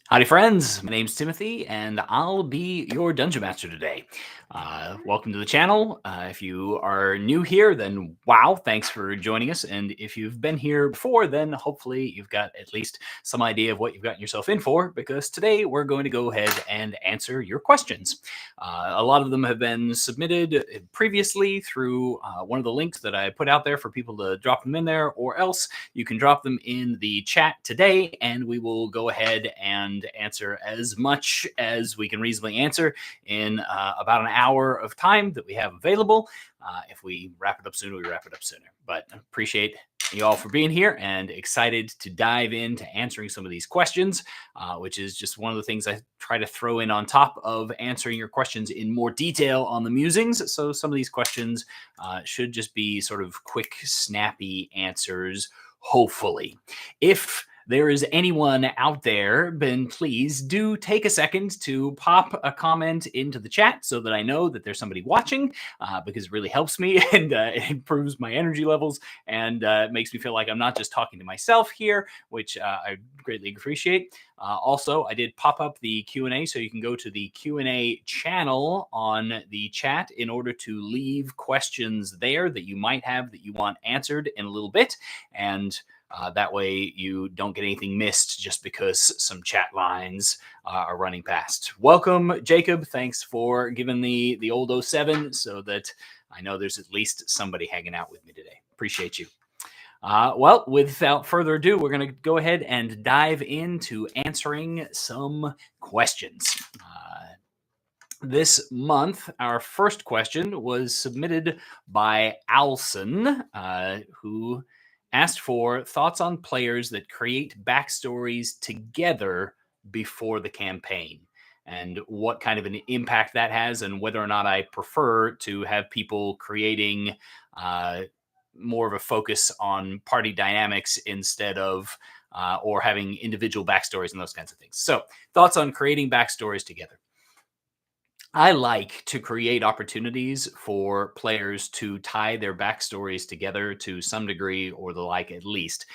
Howdy, friends. My name's Timothy, and I'll be your Dungeon Master today. Welcome to the channel. If you are new here, then wow, thanks for joining us. And if you've been here before, then hopefully you've got at least some idea of what you've gotten yourself in for, because today we're going to go ahead and answer your questions. A lot of them have been submitted previously through one of the links that I put out there for people to drop them in there, or else you can drop them in the chat today, and we will go ahead and answer as much as we can reasonably answer in about an hour of time that we have available. If we wrap it up sooner, we wrap it up sooner. But appreciate you all for being here and excited to dive into answering some of these questions, which is just one of the things I try to throw in on top of answering your questions in more detail on the musings. So some of these questions should just be sort of quick, snappy answers, hopefully. If there is anyone out there, then please do take a second to pop a comment into the chat so that I know that there's somebody watching, because it really helps me and it improves my energy levels and makes me feel like I'm not just talking to myself here, which I greatly appreciate. Also, I did pop up the Q&A, so you can go to the Q&A channel on the chat in order to leave questions there that you might have that you want answered in a little bit. And that way you don't get anything missed just because some chat lines are running past. Welcome, Jacob. Thanks for giving the old 07 so that I know there's at least somebody hanging out with me today. Appreciate you. Well, without further ado, we're going to go ahead and dive into answering some questions. This month, our first question was submitted by Alson, who asked for thoughts on players that create backstories together before the campaign, and what kind of an impact that has, and whether or not I prefer to have people creating more of a focus on party dynamics instead of or having individual backstories and those kinds of things. So, thoughts on creating backstories together. I like to create opportunities for players to tie their backstories together to some degree or the like, at least.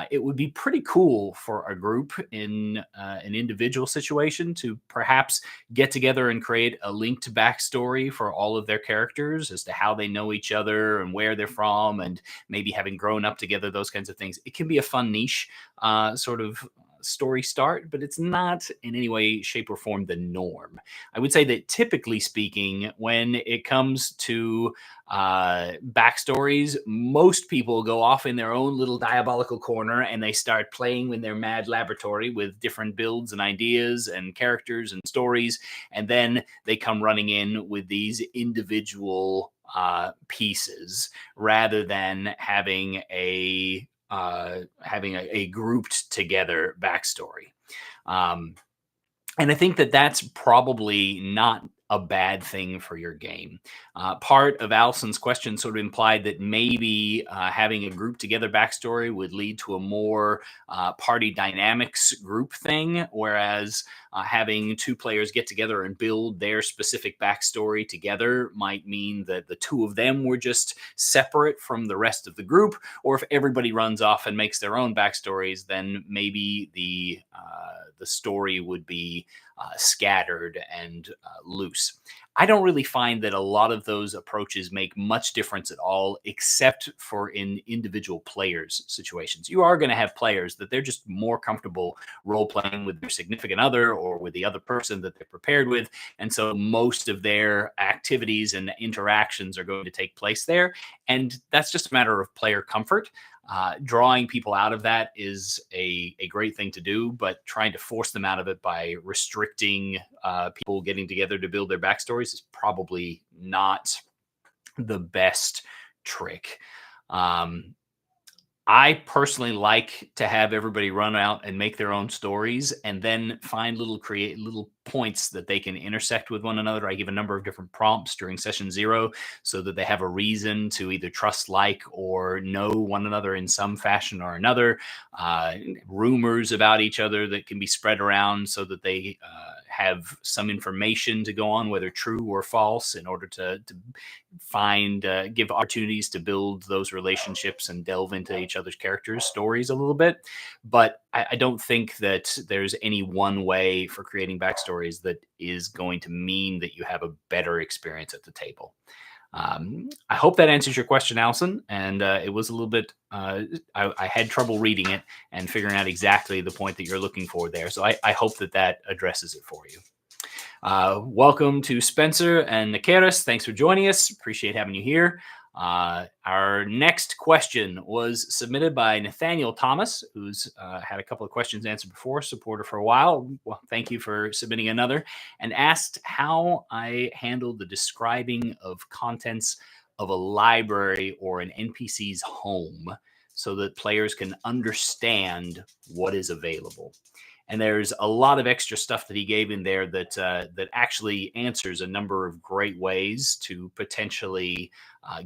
It would be pretty cool for a group in an individual situation to perhaps get together and create a linked backstory for all of their characters as to how they know each other and where they're from, and maybe having grown up together, those kinds of things. It can be a fun niche sort of story start, but it's not in any way, shape, or form the norm. I would say that typically speaking, when it comes to backstories, most people go off in their own little diabolical corner and they start playing in their mad laboratory with different builds and ideas and characters and stories. And then they come running in with these individual pieces rather than having a grouped together backstory. And I think that that's probably not a bad thing for your game. Part of Allison's question sort of implied that maybe having a group together backstory would lead to a more party dynamics group thing, whereas having two players get together and build their specific backstory together might mean that the two of them were just separate from the rest of the group. Or if everybody runs off and makes their own backstories, then maybe the story would be scattered and loose. I don't really find that a lot of those approaches make much difference at all, except for in individual players' situations. You are going to have players that they're just more comfortable role-playing with their significant other or with the other person that they're prepared with. And so most of their activities and interactions are going to take place there. And that's just a matter of player comfort. Drawing people out of that is a great thing to do, but trying to force them out of it by restricting people getting together to build their backstories is probably not the best trick. I personally like to have everybody run out and make their own stories and then find little points that they can intersect with one another. I give a number of different prompts during session 0 so that they have a reason to either trust, like, or know one another in some fashion or another. Rumors about each other that can be spread around so that they have some information to go on, whether true or false, in order to find give opportunities to build those relationships and delve into each other's characters' stories a little bit. But I don't think that there's any one way for creating backstories that is going to mean that you have a better experience at the table. I hope that answers your question, Allison. And it was a little bit, I had trouble reading it and figuring out exactly the point that you're looking for there. So I hope that that addresses it for you. Welcome to Spencer and Nakaris. Thanks for joining us. Appreciate having you here. Our next question was submitted by Nathaniel Thomas, who's had a couple of questions answered before, supporter for a while. Well, thank you for submitting another, and asked how I handled the describing of contents of a library or an NPC's home so that players can understand what is available. And there's a lot of extra stuff that he gave in there that that actually answers a number of great ways to potentially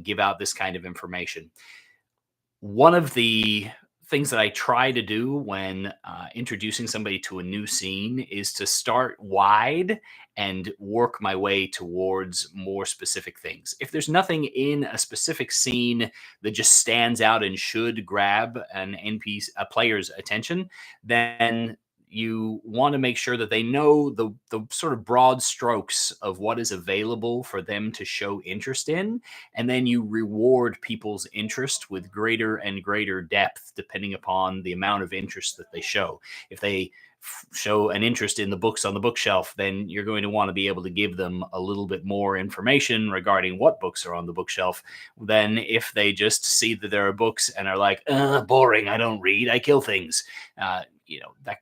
give out this kind of information. One of the things that I try to do when introducing somebody to a new scene is to start wide and work my way towards more specific things. If there's nothing in a specific scene that just stands out and should grab a player's attention, then you want to make sure that they know the sort of broad strokes of what is available for them to show interest in, and then you reward people's interest with greater and greater depth depending upon the amount of interest that they show. If they show an interest in the books on the bookshelf, then you're going to want to be able to give them a little bit more information regarding what books are on the bookshelf than if they just see that there are books and are like, boring, I don't read, I kill things. That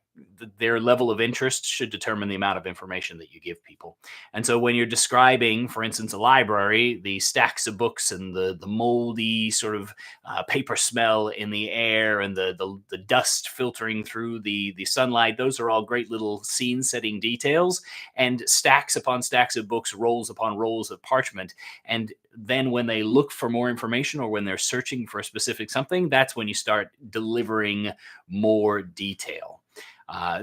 their level of interest should determine the amount of information that you give people. And so when you're describing, for instance, a library, the stacks of books and the moldy sort of paper smell in the air and the dust filtering through the sunlight, those are all great little scene setting details, and stacks upon stacks of books, rolls upon rolls of parchment. And then when they look for more information or when they're searching for a specific something, that's when you start delivering more detail.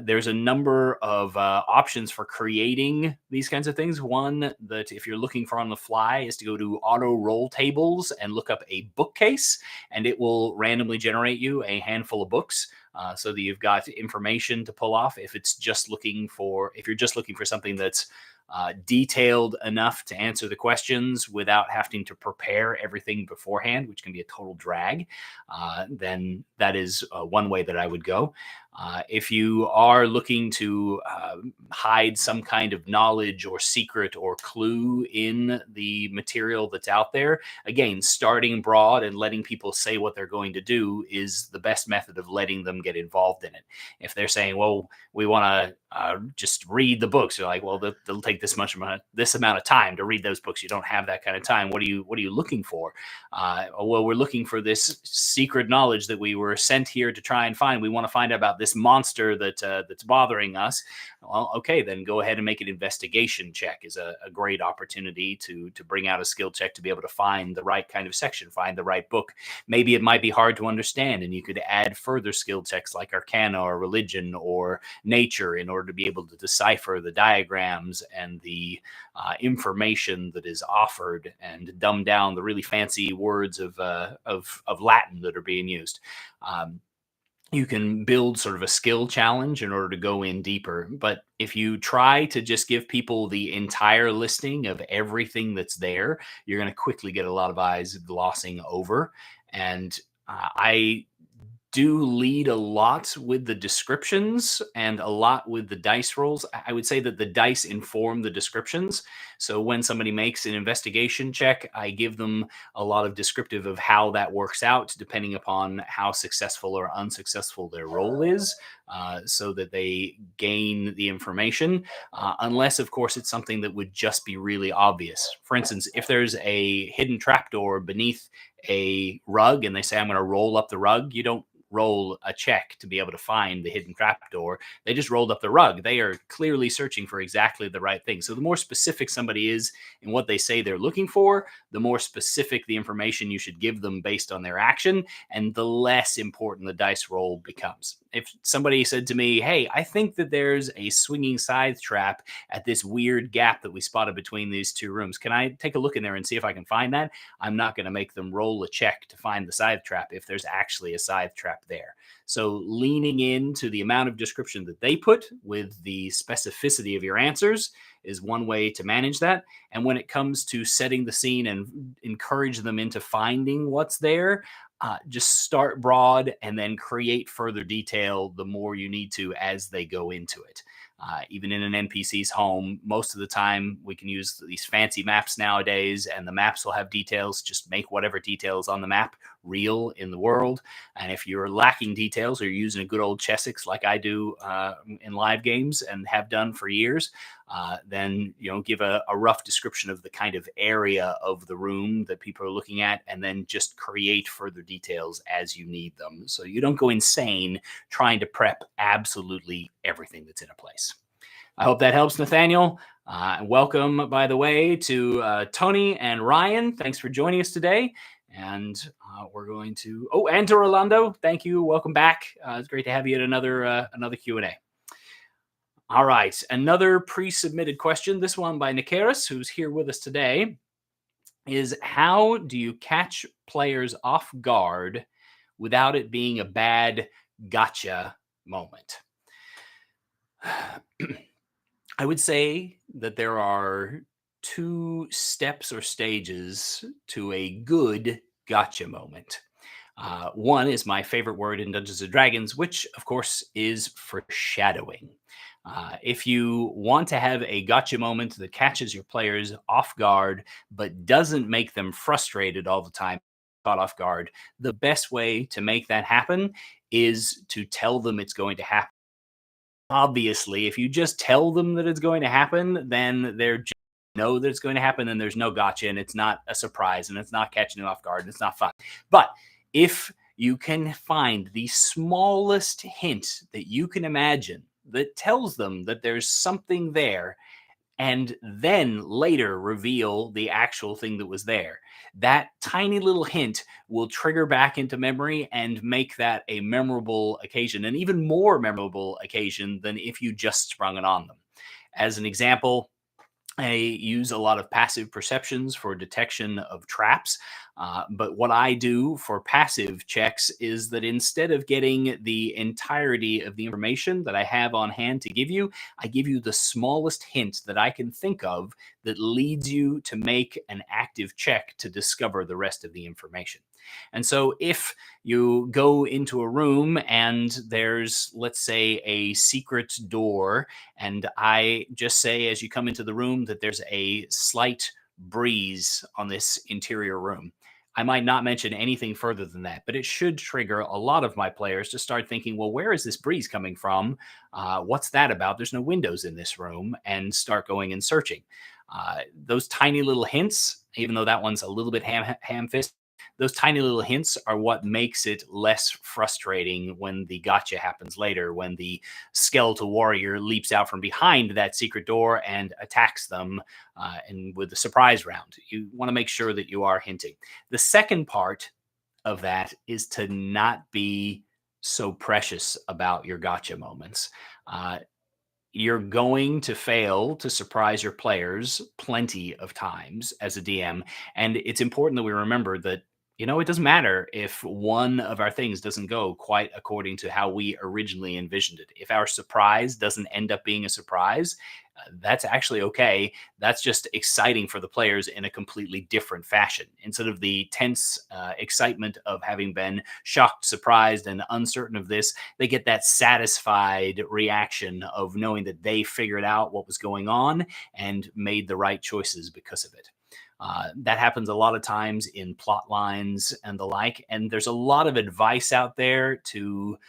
There's a number of options for creating these kinds of things. One that if you're looking for on the fly is to go to auto roll tables and look up a bookcase, and it will randomly generate you a handful of books. So that you've got information to pull off. If you're just looking for something that's detailed enough to answer the questions without having to prepare everything beforehand, which can be a total drag, then that is one way that I would go. If you are looking to hide some kind of knowledge or secret or clue in the material that's out there, again, starting broad and letting people say what they're going to do is the best method of letting them get involved in it. If they're saying, well, we want to just read the books, you're like, well, they'll take this amount of time to read those books. You don't have that kind of time. What are you looking for? Well, we're looking for this secret knowledge that we were sent here to try and find. We want to find out about this monster that's bothering us. Well, okay, then go ahead and make an investigation check is a great opportunity to bring out a skill check to be able to find the right kind of section, find the right book. Maybe it might be hard to understand, and you could add further skill checks like Arcana or Religion or Nature in order to be able to decipher the diagrams and the information that is offered and dumb down the really fancy words of Latin that are being used. You can build sort of a skill challenge in order to go in deeper. But if you try to just give people the entire listing of everything that's there, you're going to quickly get a lot of eyes glossing over. And I do lead a lot with the descriptions and a lot with the dice rolls. I would say that the dice inform the descriptions. So when somebody makes an investigation check, I give them a lot of descriptive of how that works out, depending upon how successful or unsuccessful their roll is, so that they gain the information. Unless, of course, it's something that would just be really obvious. For instance, if there's a hidden trapdoor beneath a rug and they say, I'm going to roll up the rug, you don't roll a check to be able to find the hidden trapdoor. They just rolled up the rug. They are clearly searching for exactly the right thing. So the more specific somebody is in what they say they're looking for, the more specific the information you should give them based on their action, and the less important the dice roll becomes. if somebody said to me, hey, I think that there's a swinging scythe trap at this weird gap that we spotted between these two rooms, can I take a look in there and see if I can find that? I'm not going to make them roll a check to find the scythe trap if there's actually a scythe trap there. So leaning into the amount of description that they put with the specificity of your answers is one way to manage that. And when it comes to setting the scene and encourage them into finding what's there, just start broad and then create further detail the more you need to as they go into it. Even in an NPC's home, most of the time we can use these fancy maps nowadays, and the maps will have details. Just make whatever details on the map real in the world. And if you're lacking details or you're using a good old Chessex like I do in live games and have done for years, then give a rough description of the kind of area of the room that people are looking at, and then just create further details as you need them, so you don't go insane trying to prep absolutely everything that's in a place. I hope that helps, Nathaniel. Welcome, by the way, to Tony and Ryan. Thanks for joining us today. And we're going to, and to Rolando, thank you. Welcome back. It's great to have you at another Q&A. All right, another pre-submitted question, this one by Nikaris, who's here with us today, is how do you catch players off guard without it being a bad gotcha moment? I would say that there are two steps or stages to a good gotcha moment. One is my favorite word in Dungeons and Dragons, which, of course, is foreshadowing. If you want to have a gotcha moment that catches your players off guard, but doesn't make them frustrated all the time, caught off guard, the best way to make that happen is to tell them it's going to happen. Obviously, if you just tell them that it's going to happen, then they're just know that it's going to happen, and there's no gotcha, and it's not a surprise, and it's not catching them off guard, and it's not fun. But if you can find the smallest hint that you can imagine that tells them that there's something there, and then later reveal the actual thing that was there, that tiny little hint will trigger back into memory and make that a memorable occasion, an even more memorable occasion than if you just sprung it on them. As an example, I use a lot of passive perceptions for detection of traps. But what I do for passive checks is that instead of getting the entirety of the information that I have on hand to give you, I give you the smallest hint that I can think of that leads you to make an active check to discover the rest of the information. And so if you go into a room and there's, let's say, a secret door, and I just say as you come into the room that there's a slight breeze on this interior room, I might not mention anything further than that, but it should trigger a lot of my players to start thinking, well, where is this breeze coming from? What's that about? There's no windows in this room, and start going and searching. Those tiny little hints, even though that one's a little bit ham-fisted, those tiny little hints are what makes it less frustrating when the gotcha happens later, when the skeletal warrior leaps out from behind that secret door and attacks them, and with the surprise round. You want to make sure that you are hinting. The second part of that is to not be so precious about your gotcha moments. You're going to fail to surprise your players plenty of times as a DM. And it's important that we remember that, it doesn't matter if one of our things doesn't go quite according to how we originally envisioned it. If our surprise doesn't end up being a surprise, that's actually okay. That's just exciting for the players in a completely different fashion. Instead of the tense excitement of having been shocked, surprised, and uncertain of this, they get that satisfied reaction of knowing that they figured out what was going on and made the right choices because of it. That happens a lot of times in plot lines and the like. And there's a lot of advice out there to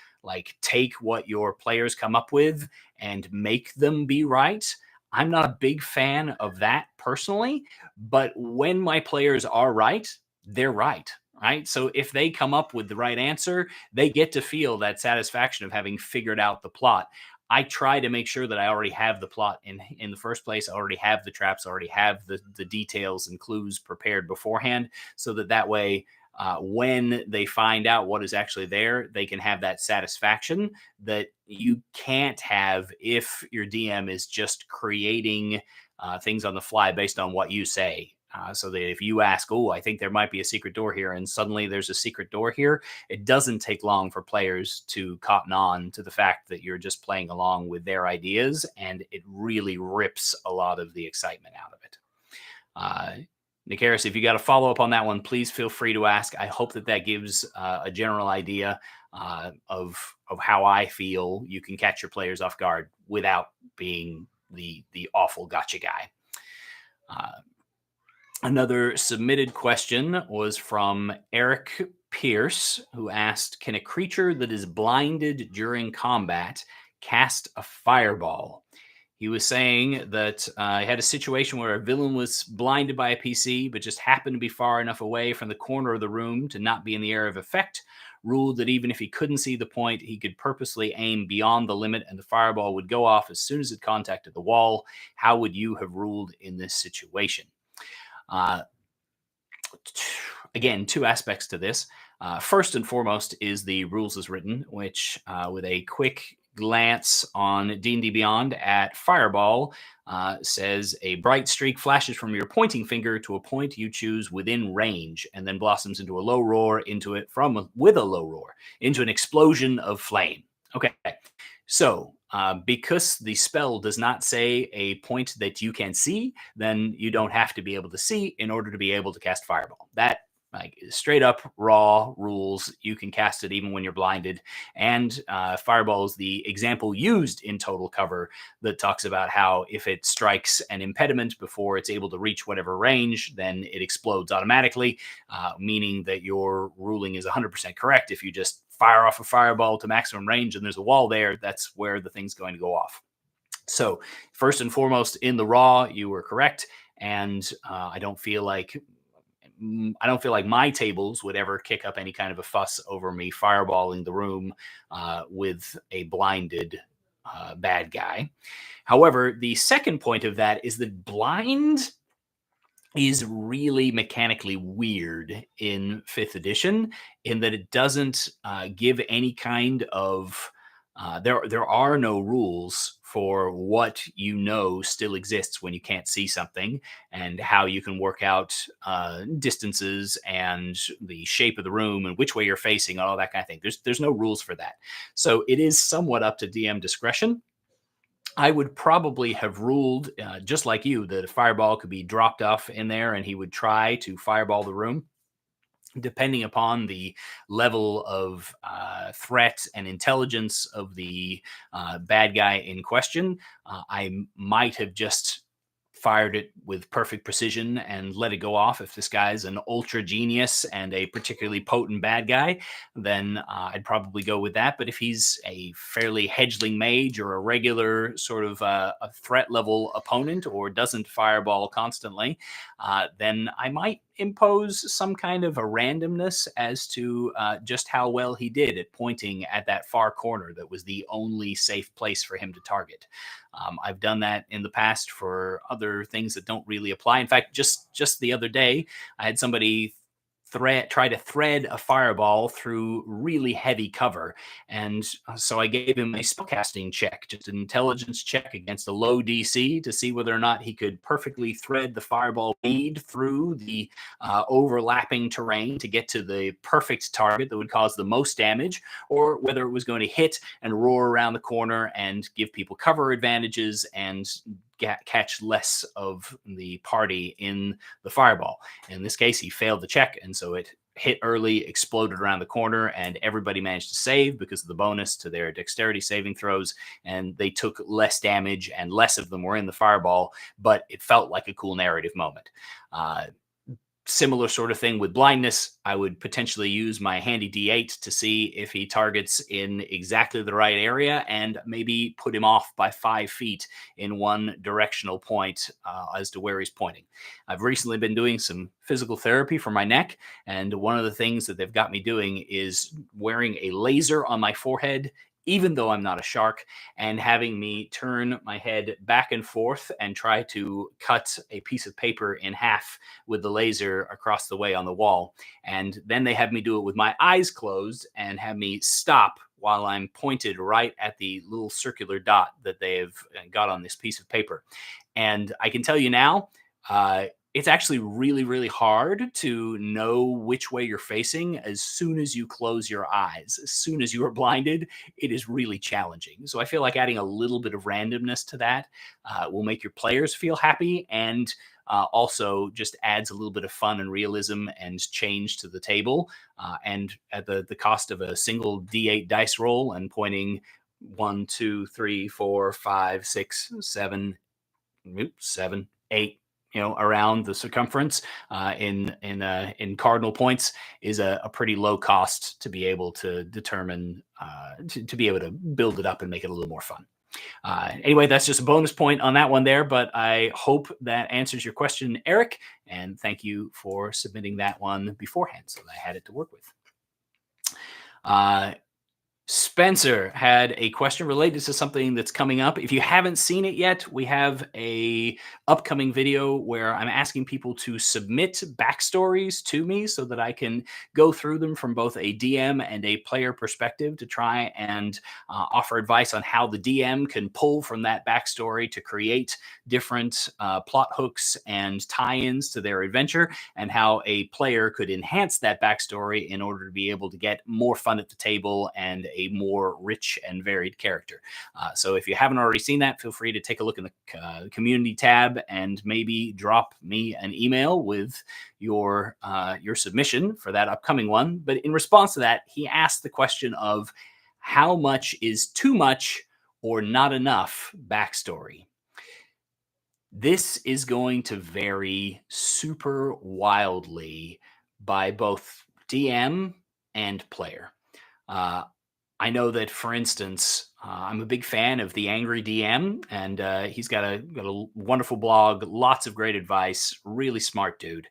take what your players come up with and make them be right. I'm not a big fan of that personally, but when my players are right, they're right. Right. So if they come up with the right answer, they get to feel that satisfaction of having figured out the plot. I try to make sure that I already have the plot in the first place. I already have the traps, I already have the details and clues prepared beforehand, so that way when they find out what is actually there, they can have that satisfaction that you can't have if your DM is just creating things on the fly based on what you say. So that if you ask, oh, I think there might be a secret door here, and suddenly there's a secret door here, it doesn't take long for players to cotton on to the fact that you're just playing along with their ideas, and it really rips a lot of the excitement out of it. Nikaris, if you got a follow up on that one, please feel free to ask. I hope that that gives a general idea of how I feel you can catch your players off guard without being the awful gotcha guy. Another submitted question was from Eric Pierce, who asked, can a creature that is blinded during combat cast a fireball? He was saying that he had a situation where a villain was blinded by a PC, but just happened to be far enough away from the corner of the room to not be in the area of effect. Ruled that even if he couldn't see the point, he could purposely aim beyond the limit and the fireball would go off as soon as it contacted the wall. How would you have ruled in this situation? Again, two aspects to this. First and foremost is the rules as written, which with a quick glance on D&D Beyond at Fireball says a bright streak flashes from your pointing finger to a point you choose within range and then blossoms into a low roar into it with a low roar into an explosion of flame. Okay, so because the spell does not say a point that you can see, then you don't have to be able to see in order to be able to cast Fireball. That straight up raw rules. You can cast it even when you're blinded. And Fireball is the example used in Total Cover that talks about how if it strikes an impediment before it's able to reach whatever range, then it explodes automatically, meaning that your ruling is 100% correct. If you just fire off a fireball to maximum range and there's a wall there, that's where the thing's going to go off. So first and foremost, in the raw, you were correct. And I don't feel like my tables would ever kick up any kind of a fuss over me fireballing the room with a blinded bad guy. However, the second point of that is that blind is really mechanically weird in 5th edition in that it doesn't give any kind of there are no rules for what still exists when you can't see something and how you can work out distances and the shape of the room and which way you're facing, all that kind of thing. There's no rules for that. So it is somewhat up to DM discretion. I would probably have ruled, just like you, that a fireball could be dropped off in there and he would try to fireball the room. Depending upon the level of threat and intelligence of the bad guy in question, I might have just fired it with perfect precision and let it go off. If this guy's an ultra genius and a particularly potent bad guy, then I'd probably go with that. But if he's a fairly hedgeling mage or a regular sort of a threat level opponent or doesn't fireball constantly, then I might impose some kind of a randomness as to just how well he did at pointing at that far corner that was the only safe place for him to target. I've done that in the past for other things that don't really apply. In fact, just the other day, I had somebody try to thread a fireball through really heavy cover. And so I gave him a spellcasting check, just an intelligence check against a low DC to see whether or not he could perfectly thread the fireball bead through the overlapping terrain to get to the perfect target that would cause the most damage, or whether it was going to hit and roar around the corner and give people cover advantages and catch less of the party in the fireball. In this case, he failed the check, and so it hit early, exploded around the corner, and everybody managed to save because of the bonus to their dexterity saving throws, and they took less damage, and less of them were in the fireball, but it felt like a cool narrative moment. Similar sort of thing with blindness. I would potentially use my handy D8 to see if he targets in exactly the right area and maybe put him off by 5 feet in one directional point as to where he's pointing. I've recently been doing some physical therapy for my neck, and one of the things that they've got me doing is wearing a laser on my forehead even though I'm not a shark, and having me turn my head back and forth and try to cut a piece of paper in half with the laser across the way on the wall. And then they have me do it with my eyes closed and have me stop while I'm pointed right at the little circular dot that they've got on this piece of paper. And I can tell you now, it's actually really, really hard to know which way you're facing as soon as you close your eyes. As soon as you are blinded, it is really challenging. So I feel like adding a little bit of randomness to that will make your players feel happy, and also just adds a little bit of fun and realism and change to the table. And at the cost of a single D8 dice roll and pointing 1, 2, 3, 4, 5, 6, 7, 8, around the circumference in cardinal points is a pretty low cost to be able to determine to be able to build it up and make it a little more fun. Anyway, that's just a bonus point on that one there, but I hope that answers your question, Eric, and thank you for submitting that one beforehand so that I had it to work with. Spencer had a question related to something that's coming up. If you haven't seen it yet, we have a upcoming video where I'm asking people to submit backstories to me so that I can go through them from both a DM and a player perspective to try and offer advice on how the DM can pull from that backstory to create different plot hooks and tie-ins to their adventure, and how a player could enhance that backstory in order to be able to get more fun at the table and a more rich and varied character. So if you haven't already seen that, feel free to take a look in the community tab and maybe drop me an email with your submission for that upcoming one. But in response to that, he asked the question of how much is too much or not enough backstory. This is going to vary super wildly by both DM and player. I know that, for instance, I'm a big fan of the Angry DM, and he's got a wonderful blog, lots of great advice, really smart dude.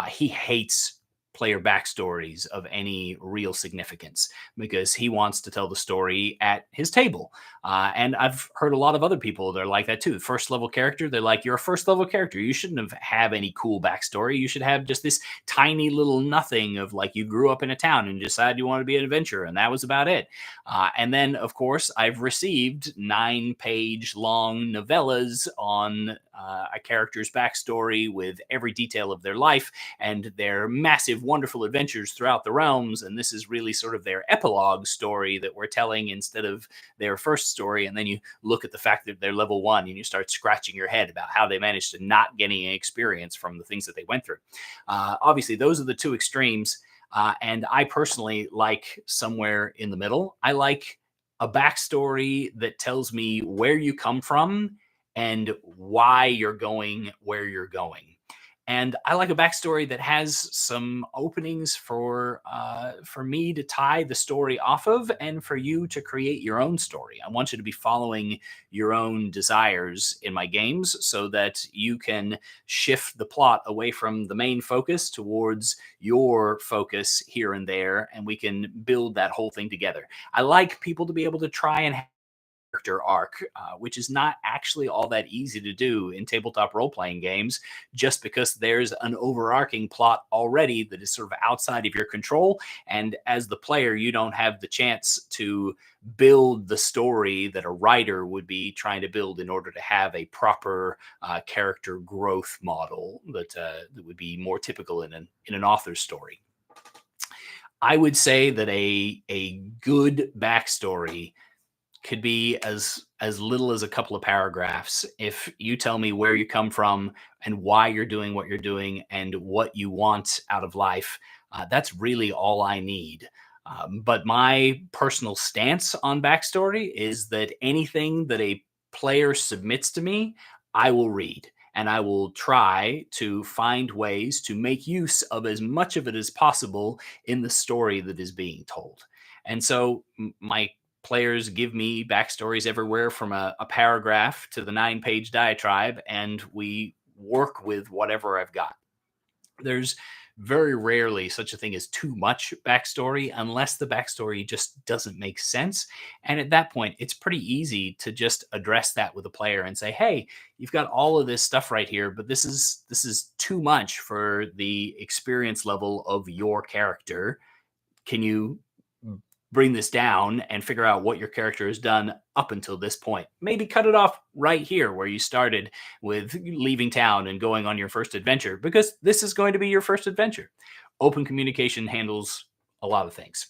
He hates player backstories of any real significance because he wants to tell the story at his table. And I've heard a lot of other people that are like that too. First level character, they're like, you're a first level character. You shouldn't have any cool backstory. You should have just this tiny little nothing of like you grew up in a town and decided you want to be an adventurer, and that was about it. And then, of course, I've received 9-page long novellas on a character's backstory with every detail of their life and their massive, wonderful adventures throughout the realms. And this is really sort of their epilogue story that we're telling instead of their first story. And then you look at the fact that they're level 1 and you start scratching your head about how they managed to not get any experience from the things that they went through. Obviously, those are the two extremes. And I personally like somewhere in the middle. I like a backstory that tells me where you come from and why you're going where you're going. And I like a backstory that has some openings for me to tie the story off of, and for you to create your own story. I want you to be following your own desires in my games, so that you can shift the plot away from the main focus towards your focus here and there, and we can build that whole thing together. I like people to be able to try and character arc, which is not actually all that easy to do in tabletop role playing games, just because there's an overarching plot already that is sort of outside of your control. And as the player, you don't have the chance to build the story that a writer would be trying to build in order to have a proper character growth model that would be more typical in an author's story. I would say that a good backstory could be as little as a couple of paragraphs. If you tell me where you come from and why you're doing what you're doing and what you want out of life, that's really all I need. But my personal stance on backstory is that anything that a player submits to me, I will read. And I will try to find ways to make use of as much of it as possible in the story that is being told. And so my players give me backstories everywhere from a paragraph to the 9-page diatribe, and we work with whatever I've got. There's very rarely such a thing as too much backstory unless the backstory just doesn't make sense. And at that point, it's pretty easy to just address that with a player and say, "Hey, you've got all of this stuff right here, but this is too much for the experience level of your character. Can you bring this down and figure out what your character has done up until this point? Maybe cut it off right here where you started with leaving town and going on your first adventure, because this is going to be your first adventure." Open communication handles a lot of things.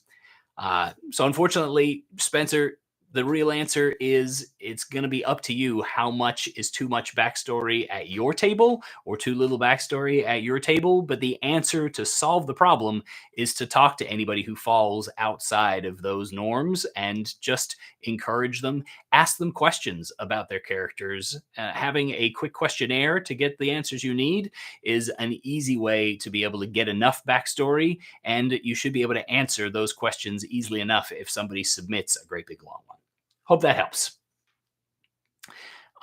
So unfortunately, Spencer, the real answer is it's going to be up to you how much is too much backstory at your table or too little backstory at your table. But the answer to solve the problem is to talk to anybody who falls outside of those norms and just encourage them, ask them questions about their characters. Having a quick questionnaire to get the answers you need is an easy way to be able to get enough backstory, and you should be able to answer those questions easily enough if somebody submits a great big long one. Hope that helps.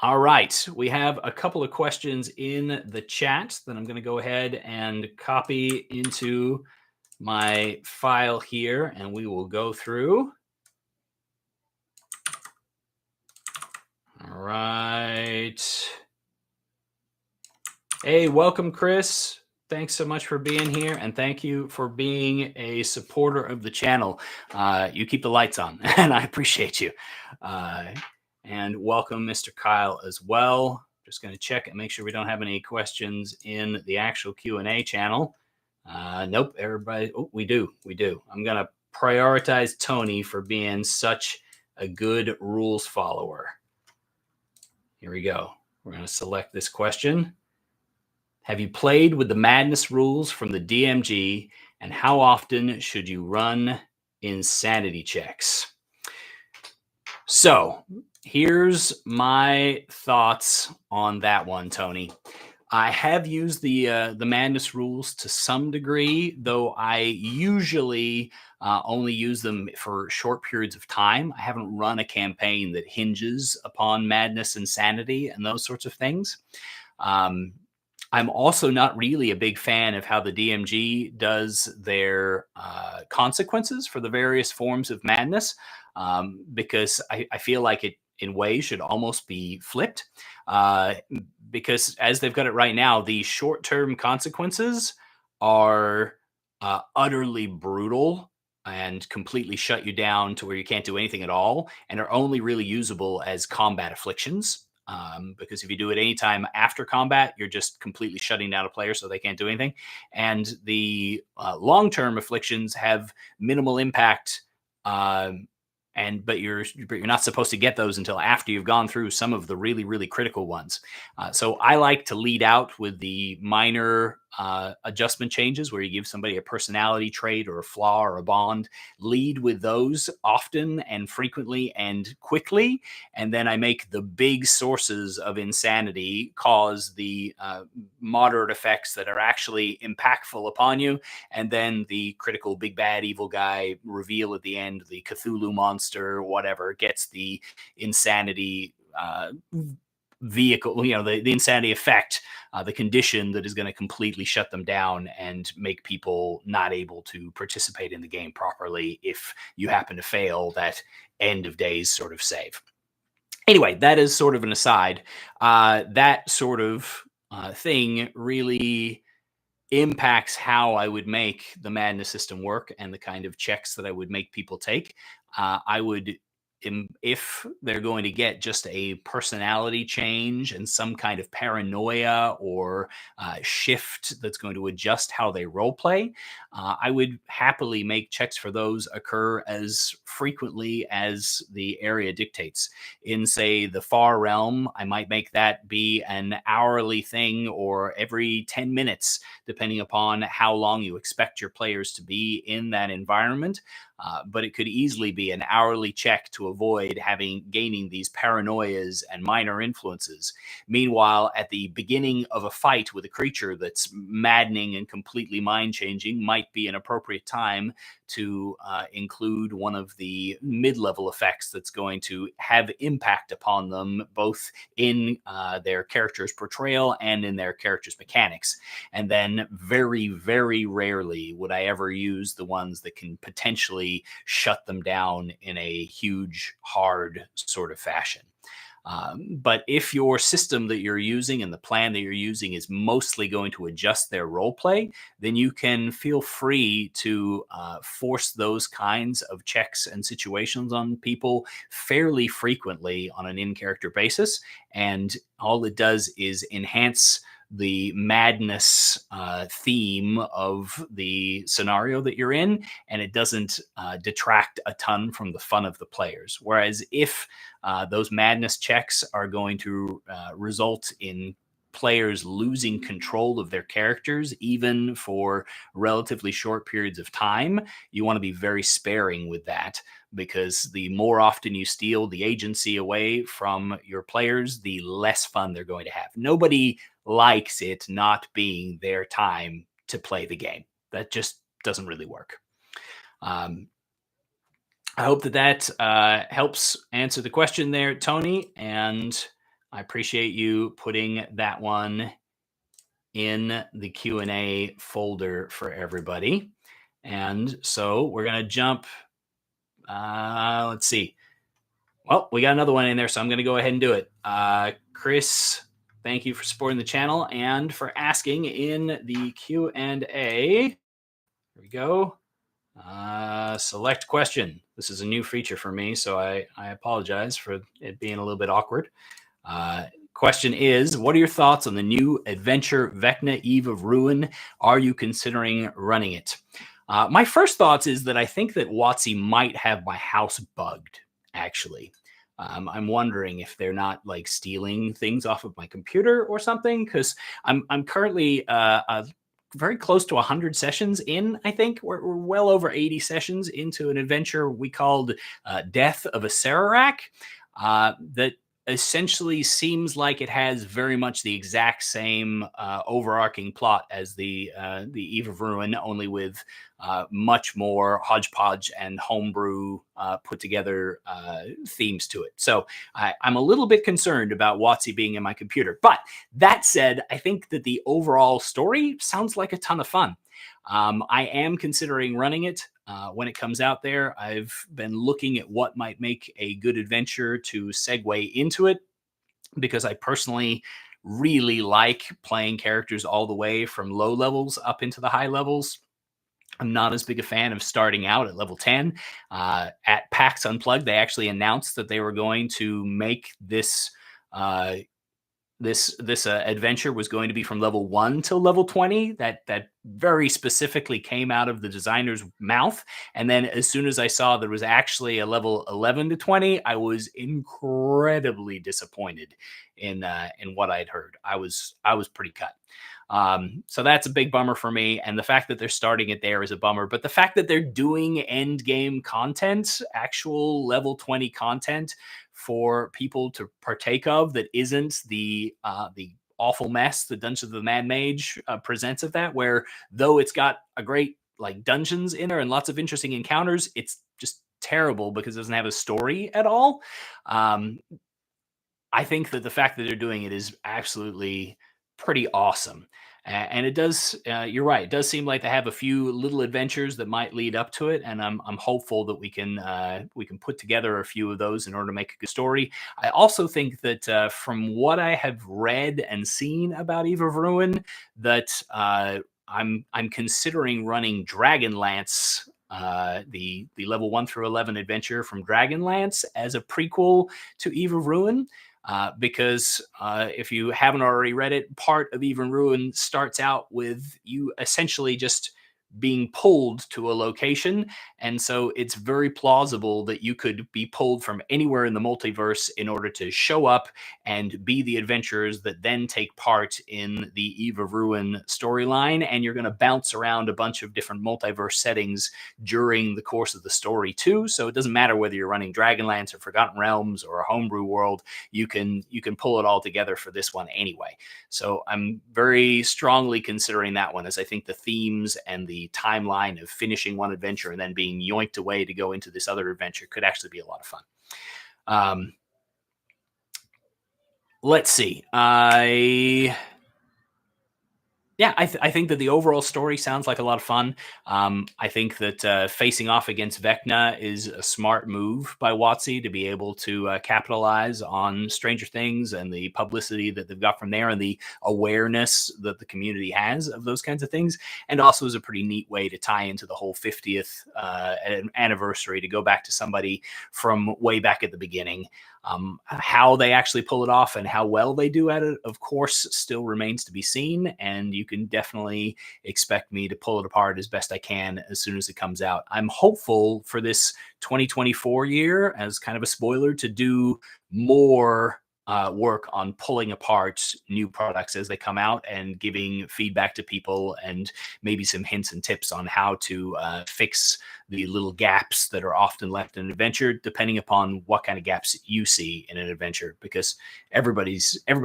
All right, we have a couple of questions in the chat that I'm going to go ahead and copy into my file here, and we will go through. All right. Hey, welcome, Chris. Thanks so much for being here, and thank you for being a supporter of the channel. You keep the lights on, and I appreciate you. And welcome, Mr. Kyle, as well. Just going to check and make sure we don't have any questions in the actual Q&A channel. Nope, everybody. Oh, we do. I'm going to prioritize Tony for being such a good rules follower. Here we go. We're going to select this question. Have you played with the madness rules from the DMG, and how often should you run insanity checks? So here's my thoughts on that one, Tony. I have used the madness rules to some degree, though I usually only use them for short periods of time. I haven't run a campaign that hinges upon madness, insanity, and those sorts of things. I'm also not really a big fan of how the DMG does their consequences for the various forms of madness, because I feel like it, in ways, should almost be flipped. Because as they've got it right now, the short-term consequences are utterly brutal and completely shut you down to where you can't do anything at all, and are only really usable as combat afflictions. Because if you do it anytime after combat, you're just completely shutting down a player so they can't do anything. And the long-term afflictions have minimal impact, but you're not supposed to get those until after you've gone through some of the really, really critical ones. So I like to lead out with the minor adjustment changes where you give somebody a personality trait or a flaw or a bond. Lead with those often and frequently and quickly, and then I make the big sources of insanity cause the moderate effects that are actually impactful upon you, and then the critical big bad evil guy reveal at the end, the Cthulhu monster, whatever, gets the insanity vehicle, the insanity effect, the condition that is going to completely shut them down and make people not able to participate in the game properly if you happen to fail that end of days sort of save. Anyway, that is sort of an aside. That sort of thing really impacts how I would make the madness system work and the kind of checks that I would make people take. I would, if they're going to get just a personality change and some kind of paranoia or shift that's going to adjust how they role play, I would happily make checks for those occur as frequently as the area dictates. In, say, the Far Realm, I might make that be an hourly thing or every 10 minutes, depending upon how long you expect your players to be in that environment. but it could easily be an hourly check to avoid gaining these paranoias and minor influences. Meanwhile, at the beginning of a fight with a creature that's maddening and completely mind changing, might be an appropriate time to include one of the mid-level effects that's going to have impact upon them, both in their character's portrayal and in their character's mechanics. And then very, very rarely would I ever use the ones that can potentially shut them down in a huge, hard sort of fashion. But if your system that you're using and the plan that you're using is mostly going to adjust their role play, then you can feel free to force those kinds of checks and situations on people fairly frequently on an in character basis. And all it does is enhance the madness theme of the scenario that you're in, and it doesn't detract a ton from the fun of the players. Whereas if those madness checks are going to result in players losing control of their characters, even for relatively short periods of time, you want to be very sparing with that, because the more often you steal the agency away from your players, the less fun they're going to have. Nobody likes it not being their time to play the game. That just doesn't really work. Um, I hope that helps answer the question there, Tony. And I appreciate you putting that one in the Q&A folder for everybody. And so we're going to jump. Let's see. Well, we got another one in there, so I'm going to go ahead and do it. Chris, thank you for supporting the channel and for asking in the Q&A. Here we go. Select question. This is a new feature for me, so I apologize for it being a little bit awkward. Question is, what are your thoughts on the new adventure Vecna Eve of Ruin? Are you considering running it? My first thoughts is that I think that WotC might have my house bugged, actually. I'm wondering if they're not like stealing things off of my computer or something, because I'm currently very close to 100 sessions in. I think we're well over 80 sessions into an adventure we called Death of a Sararak, that essentially seems like it has very much the exact same overarching plot as the Eve of Ruin, only with much more hodgepodge and homebrew put together themes to it. So I'm a little bit concerned about WotC being in my computer. But that said, I think that the overall story sounds like a ton of fun. I am considering running it when it comes out there. I've been looking at what might make a good adventure to segue into it, because I personally really like playing characters all the way from low levels up into the high levels. I'm not as big a fan of starting out at level 10. At PAX Unplugged, they actually announced that they were going to make this adventure was going to be from level 1 till level 20. That very specifically came out of the designer's mouth. And then as soon as I saw there was actually a level 11 to 20, I was incredibly disappointed in what I'd heard. I was pretty cut. So that's a big bummer for me. And the fact that they're starting it there is a bummer. But the fact that they're doing end game content, actual level 20 content for people to partake of, that isn't the awful mess the Dungeons of the Mad Mage presents of that, where though it's got a great like dungeons in there and lots of interesting encounters, it's just terrible because it doesn't have a story at all. I think that the fact that they're doing it is absolutely pretty awesome. And it does, you're right, it does seem like they have a few little adventures that might lead up to it. And I'm hopeful that we can put together a few of those in order to make a good story. I also think that from what I have read and seen about Eve of Ruin, that I'm considering running Dragonlance, the level 1 through 11 adventure from Dragonlance, as a prequel to Eve of Ruin. Because if you haven't already read it, part of Eve of Ruin starts out with you essentially just being pulled to a location. And so it's very plausible that you could be pulled from anywhere in the multiverse in order to show up and be the adventurers that then take part in the Eve of Ruin storyline. And you're going to bounce around a bunch of different multiverse settings during the course of the story too. So it doesn't matter whether you're running Dragonlance or Forgotten Realms or a homebrew world, you can pull it all together for this one anyway. So I'm very strongly considering that one, as I think the themes and the timeline of finishing one adventure and then being yoinked away to go into this other adventure could actually be a lot of fun. Let's see. I think that the overall story sounds like a lot of fun. I think that facing off against Vecna is a smart move by WotC to be able to capitalize on Stranger Things and the publicity that they've got from there and the awareness that the community has of those kinds of things. And also is a pretty neat way to tie into the whole 50th anniversary, to go back to somebody from way back at the beginning. How they actually pull it off and how well they do at it, of course, still remains to be seen. And you can definitely expect me to pull it apart as best I can as soon as it comes out. I'm hopeful for this 2024 year, as kind of a spoiler, to do more work on pulling apart new products as they come out and giving feedback to people, and maybe some hints and tips on how to fix the little gaps that are often left in an adventure, depending upon what kind of gaps you see in an adventure, because everybody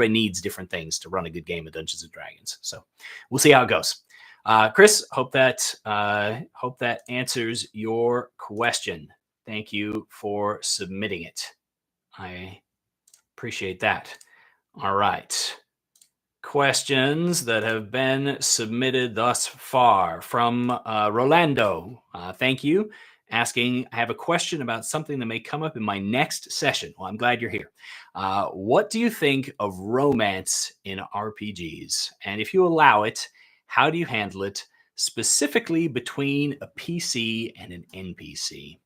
needs different things to run a good game of Dungeons and Dragons. So we'll see how it goes. Chris, hope that answers your question. Thank you for submitting it. I appreciate that. All right. Questions that have been submitted thus far from Rolando. Thank you. Asking, I have a question about something that may come up in my next session. Well, I'm glad you're here. What do you think of romance in RPGs? And if you allow it, how do you handle it, specifically between a PC and an NPC?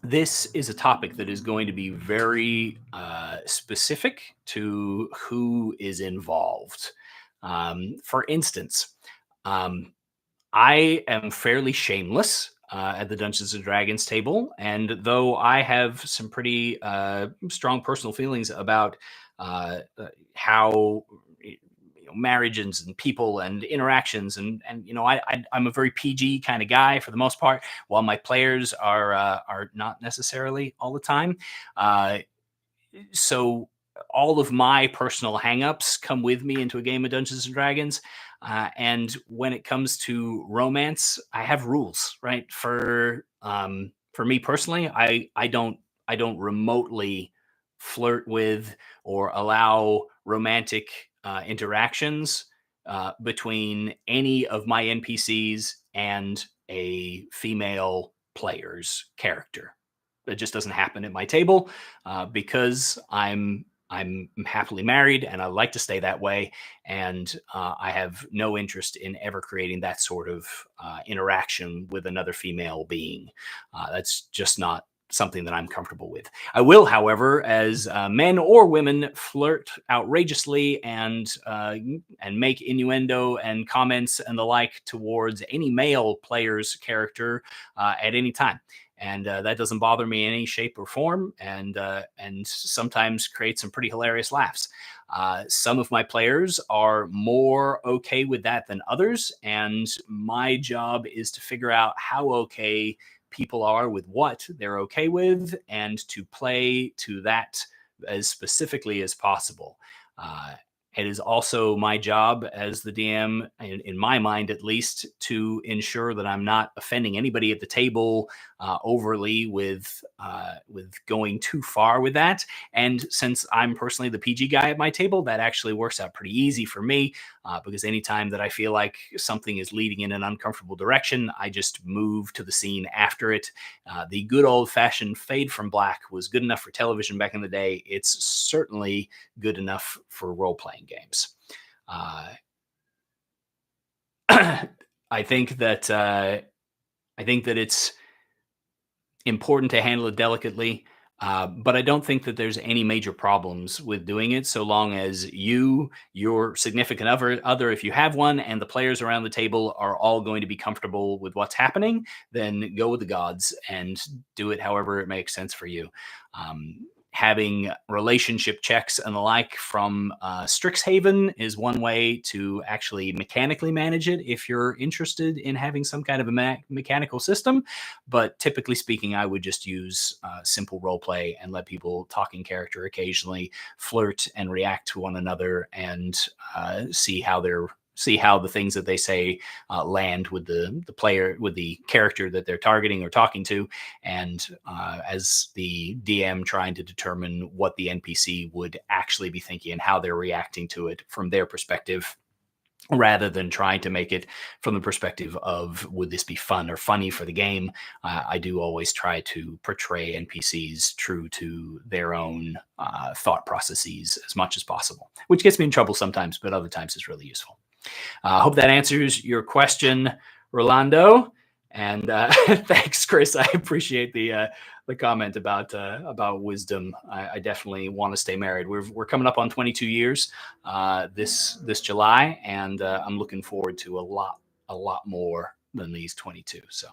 This is a topic that is going to be very specific to who is involved. For instance, I am fairly shameless at the Dungeons and Dragons table, and though I have some pretty strong personal feelings about how marriages and people and interactions, and I'm a very PG kind of guy for the most part, while my players are not necessarily all the time. So all of my personal hangups come with me into a game of Dungeons and Dragons. And when it comes to romance, I have rules, right? For me personally, I don't remotely flirt with or allow romantic interactions between any of my NPCs and a female player's character. It just doesn't happen at my table because I'm happily married and I like to stay that way, and I have no interest in ever creating that sort of interaction with another female being. That's just not something that I'm comfortable with. I will, however, as men or women flirt outrageously and make innuendo and comments and the like towards any male player's character at any time. And that doesn't bother me in any shape or form, and sometimes creates some pretty hilarious laughs. Some of my players are more okay with that than others, and my job is to figure out how okay people are with what they're okay with, and to play to that as specifically as possible. It is also my job as the DM, in my mind at least, to ensure that I'm not offending anybody at the table overly with going too far with that. And since I'm personally the PG guy at my table, that actually works out pretty easy for me because anytime that I feel like something is leading in an uncomfortable direction, I just move to the scene after it. The good old-fashioned fade from black was good enough for television back in the day. It's certainly good enough for role-playing games. I think that it's important to handle it delicately. But I don't think that there's any major problems with doing it so long as you, your significant other, if you have one, and the players around the table are all going to be comfortable with what's happening, then go with the gods and do it however it makes sense for you. Having relationship checks and the like from Strixhaven is one way to actually mechanically manage it if you're interested in having some kind of a mechanical system. But typically speaking, I would just use simple role play and let people talk in character occasionally, flirt and react to one another, and see how the things that they say land with the player, with the character that they're targeting or talking to, and as the DM trying to determine what the NPC would actually be thinking and how they're reacting to it from their perspective, rather than trying to make it from the perspective of would this be fun or funny for the game. I do always try to portray NPCs true to their own thought processes as much as possible, which gets me in trouble sometimes, but other times it's really useful. I hope that answers your question, Rolando. And thanks, Chris. I appreciate the comment about wisdom. I definitely want to stay married. We're coming up on 22 years this July, and I'm looking forward to a lot more than these 22. So.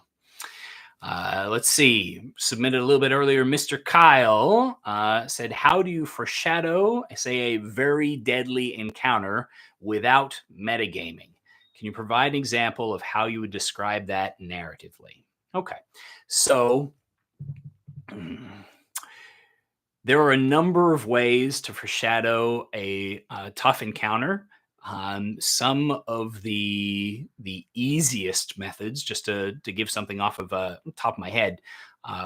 Let's see. Submitted a little bit earlier. Mr. Kyle said, how do you foreshadow, say, a very deadly encounter without metagaming? Can you provide an example of how you would describe that narratively? Okay. So there are a number of ways to foreshadow a tough encounter. Some of the easiest methods, just to give something off of top of my head,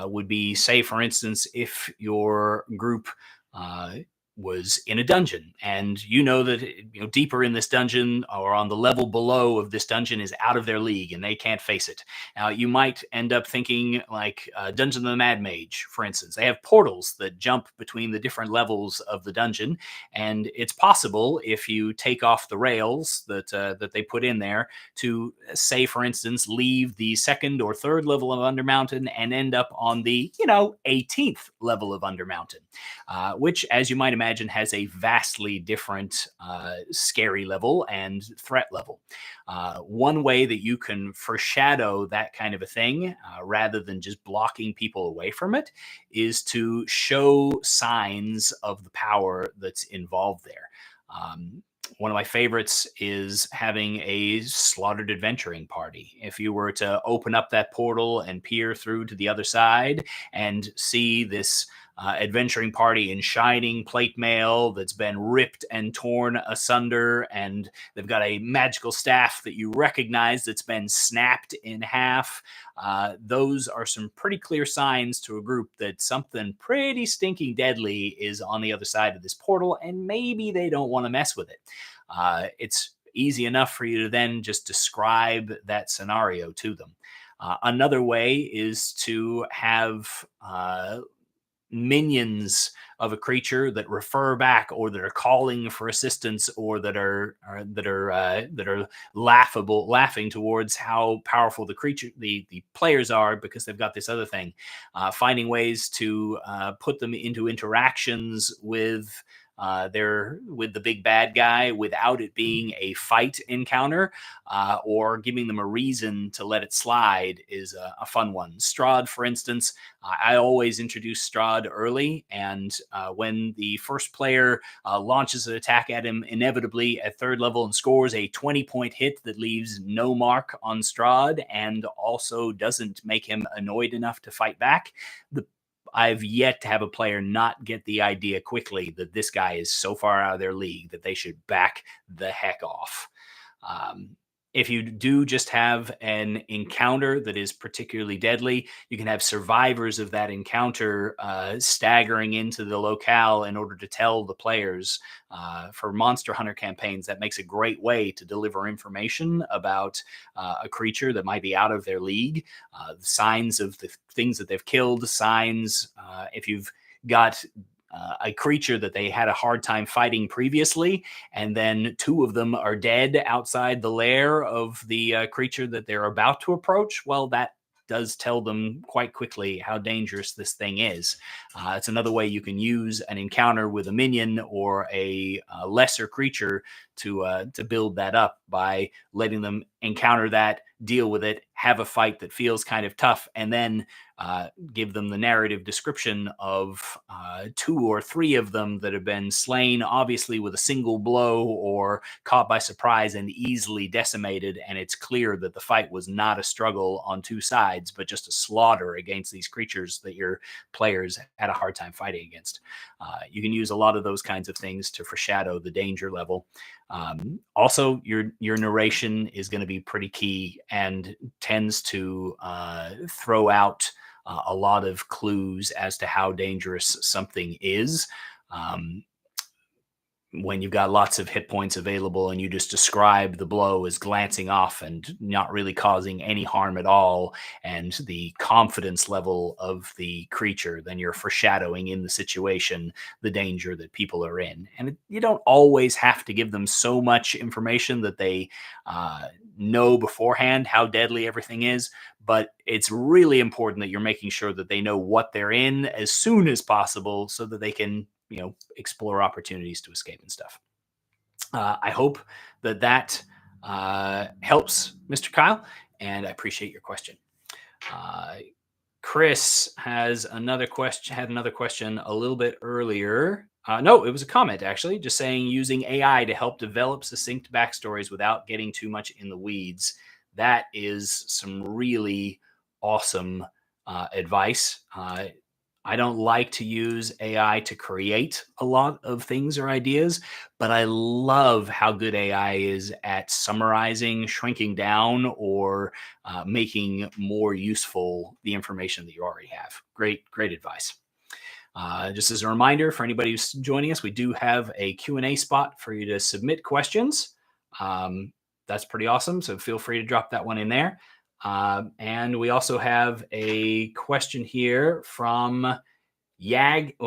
would be, say, for instance, if your group was in a dungeon, and you know that deeper in this dungeon or on the level below of this dungeon is out of their league and they can't face it. Now, you might end up thinking like Dungeon of the Mad Mage, for instance. They have portals that jump between the different levels of the dungeon, and it's possible, if you take off the rails that they put in there, to, say, for instance, leave the second or third level of Undermountain and end up on the 18th level of Undermountain, which, as you might imagine, has a vastly different scary level and threat level. One way that you can foreshadow that kind of a thing, rather than just blocking people away from it, is to show signs of the power that's involved there. One of my favorites is having a slaughtered adventuring party. If you were to open up that portal and peer through to the other side and see this adventuring party in shining plate mail that's been ripped and torn asunder, and they've got a magical staff that you recognize that's been snapped in half. Those are some pretty clear signs to a group that something pretty stinking deadly is on the other side of this portal, and maybe they don't want to mess with it. It's easy enough for you to then just describe that scenario to them. Another way is to have minions of a creature that refer back, or that are calling for assistance, or that are laughing towards how powerful the players are, because they've got this other thing. Finding ways to put them into interactions with the big bad guy without it being a fight encounter, or giving them a reason to let it slide, is a fun one. Strahd, for instance, I always introduce Strahd early, and when the first player launches an attack at him, inevitably at third level, and scores a 20-point hit that leaves no mark on Strahd and also doesn't make him annoyed enough to fight back, I've yet to have a player not get the idea quickly that this guy is so far out of their league that they should back the heck off. If you do just have an encounter that is particularly deadly, you can have survivors of that encounter staggering into the locale in order to tell the players. For Monster Hunter campaigns, that makes a great way to deliver information about a creature that might be out of their league, signs of the things that they've killed, signs if you've got a creature that they had a hard time fighting previously, and then two of them are dead outside the lair of the creature that they're about to approach. Well, that does tell them quite quickly how dangerous this thing is. It's another way you can use an encounter with a minion or a lesser creature to build that up by letting them encounter that, deal with it, have a fight that feels kind of tough, and then give them the narrative description of 2 or 3 of them that have been slain, obviously with a single blow or caught by surprise and easily decimated. And it's clear that the fight was not a struggle on 2 sides, but just a slaughter against these creatures that your players had a hard time fighting against. You can use a lot of those kinds of things to foreshadow the danger level. Also, your narration is going to be pretty key and tends to throw out a lot of clues as to how dangerous something is. When you've got lots of hit points available and you just describe the blow as glancing off and not really causing any harm at all, and the confidence level of the creature, then you're foreshadowing in the situation the danger that people are in. And you don't always have to give them so much information that they know beforehand how deadly everything is, but it's really important that you're making sure that they know what they're in as soon as possible so that they can explore opportunities to escape and stuff. I hope that helps, Mr. Kyle, and I appreciate your question. Chris has another question. Had another question a little bit earlier. No, it was a comment actually, just saying using AI to help develop succinct backstories without getting too much in the weeds. That is some really awesome advice. I don't like to use AI to create a lot of things or ideas, but I love how good AI is at summarizing, shrinking down, or making more useful the information that you already have. Great advice. Just as a reminder for anybody who's joining us, we do have a Q&A spot for you to submit questions. That's pretty awesome, so feel free to drop that one in there. And we also have a question here from YAGSIPCC.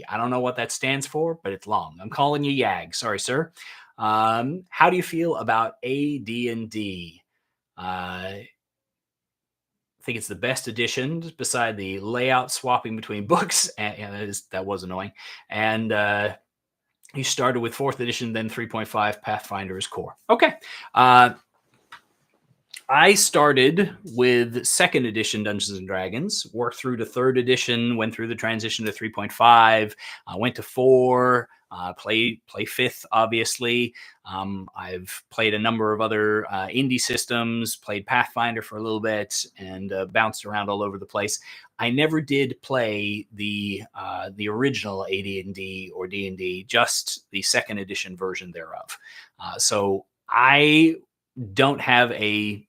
I don't know what that stands for, but it's long. I'm calling you Yag. Sorry, sir. How do you feel about AD&D? I think it's the best edition, beside the layout swapping between books. And that was annoying. And you started with 4th edition, then 3.5 Pathfinder is core. Okay. I started with 2nd edition Dungeons and Dragons, worked through to 3rd edition, went through the transition to 3.5, went to 4, play 5th, obviously. I've played a number of other indie systems, played Pathfinder for a little bit, and bounced around all over the place. I never did play the original AD&D or D&D, just the 2nd edition version thereof. So I don't have a